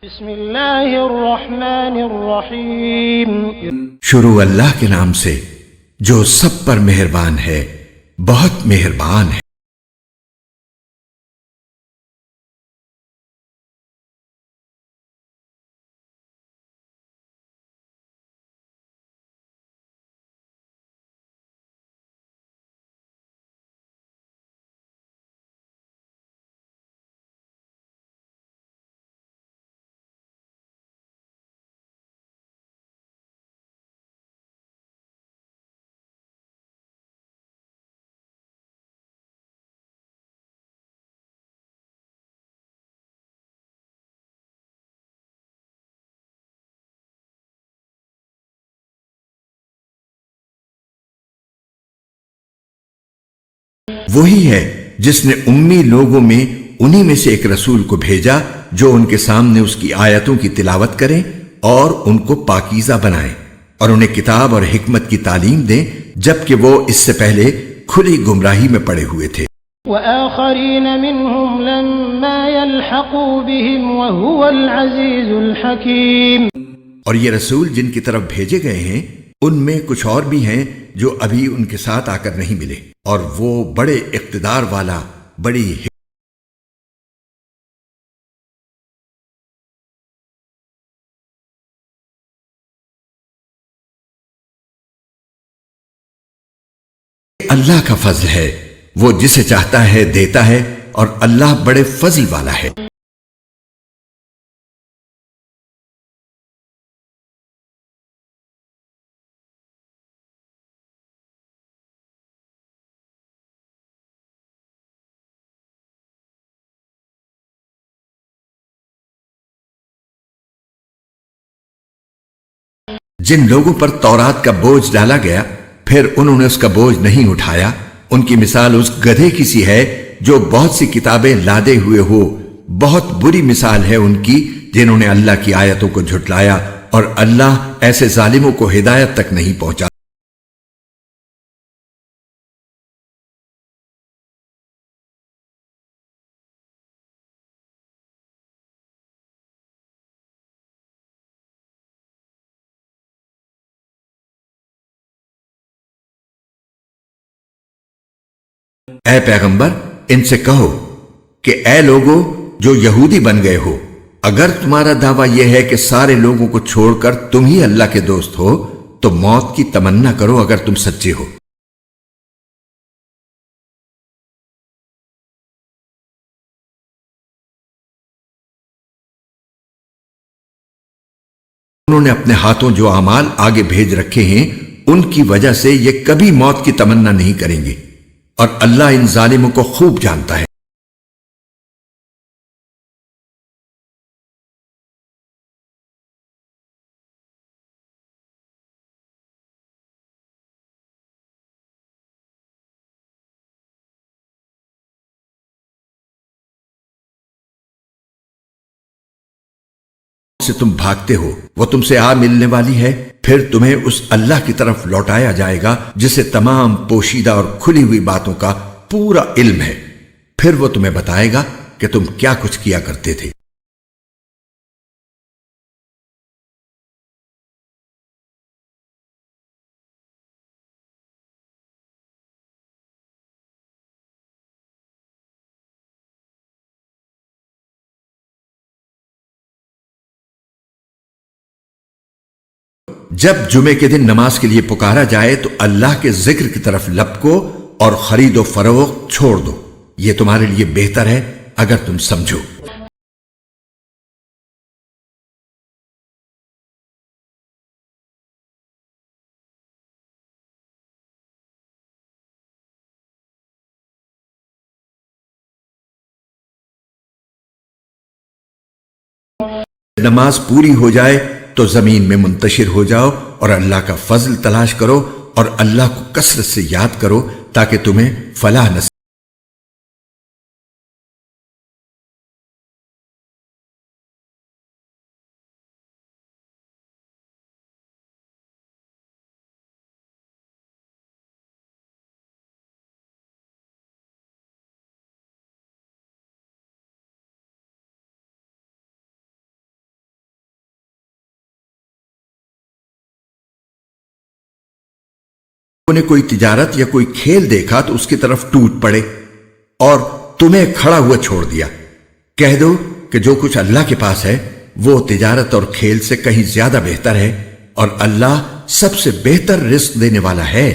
بسم اللہ الرحمن الرحیم۔ شروع اللہ کے نام سے جو سب پر مہربان ہے، بہت مہربان ہے۔ وہی ہے جس نے امی لوگوں میں انہی میں سے ایک رسول کو بھیجا جو ان کے سامنے اس کی آیتوں کی تلاوت کریں اور ان کو پاکیزہ بنائیں اور انہیں کتاب اور حکمت کی تعلیم دیں، جبکہ وہ اس سے پہلے کھلی گمراہی میں پڑے ہوئے تھے۔ وآخرین منہم لما يلحقوا بهم وهو العزیز الحکیم۔ اور یہ رسول جن کی طرف بھیجے گئے ہیں ان میں کچھ اور بھی ہیں جو ابھی ان کے ساتھ آ کر نہیں ملے، اور وہ بڑے اقتدار والا، بڑی اللہ کا فضل ہے، وہ جسے چاہتا ہے دیتا ہے، اور اللہ بڑے فضل والا ہے۔ جن لوگوں پر تورات کا بوجھ ڈالا گیا پھر انہوں نے اس کا بوجھ نہیں اٹھایا، ان کی مثال اس گدھے کی سی ہے جو بہت سی کتابیں لادے ہوئے ہو۔ بہت بری مثال ہے ان کی جنہوں نے اللہ کی آیتوں کو جھٹلایا، اور اللہ ایسے ظالموں کو ہدایت تک نہیں پہنچا۔ اے پیغمبر، ان سے کہو کہ اے لوگو جو یہودی بن گئے ہو، اگر تمہارا دعویٰ یہ ہے کہ سارے لوگوں کو چھوڑ کر تم ہی اللہ کے دوست ہو تو موت کی تمنا کرو اگر تم سچے ہو۔ انہوں نے اپنے ہاتھوں جو اعمال آگے بھیج رکھے ہیں ان کی وجہ سے یہ کبھی موت کی تمنا نہیں کریں گے، اور اللہ ان ظالموں کو خوب جانتا ہے۔ سے تم بھاگتے ہو وہ تم سے آ ملنے والی ہے، پھر تمہیں اس اللہ کی طرف لوٹایا جائے گا جسے تمام پوشیدہ اور کھلی ہوئی باتوں کا پورا علم ہے، پھر وہ تمہیں بتائے گا کہ تم کیا کچھ کیا کرتے تھے۔ جب جمعے کے دن نماز کے لیے پکارا جائے تو اللہ کے ذکر کی طرف لپکو اور خرید و فروخت چھوڑ دو، یہ تمہارے لیے بہتر ہے اگر تم سمجھو۔ نماز پوری ہو جائے تو زمین میں منتشر ہو جاؤ اور اللہ کا فضل تلاش کرو، اور اللہ کو کثرت سے یاد کرو تاکہ تمہیں فلاح نصیب نے کوئی تجارت یا کوئی کھیل دیکھا تو اس کی طرف ٹوٹ پڑے اور تمہیں کھڑا ہوا چھوڑ دیا، کہہ دو کہ جو کچھ اللہ کے پاس ہے وہ تجارت اور کھیل سے کہیں زیادہ بہتر ہے، اور اللہ سب سے بہتر رزق دینے والا ہے۔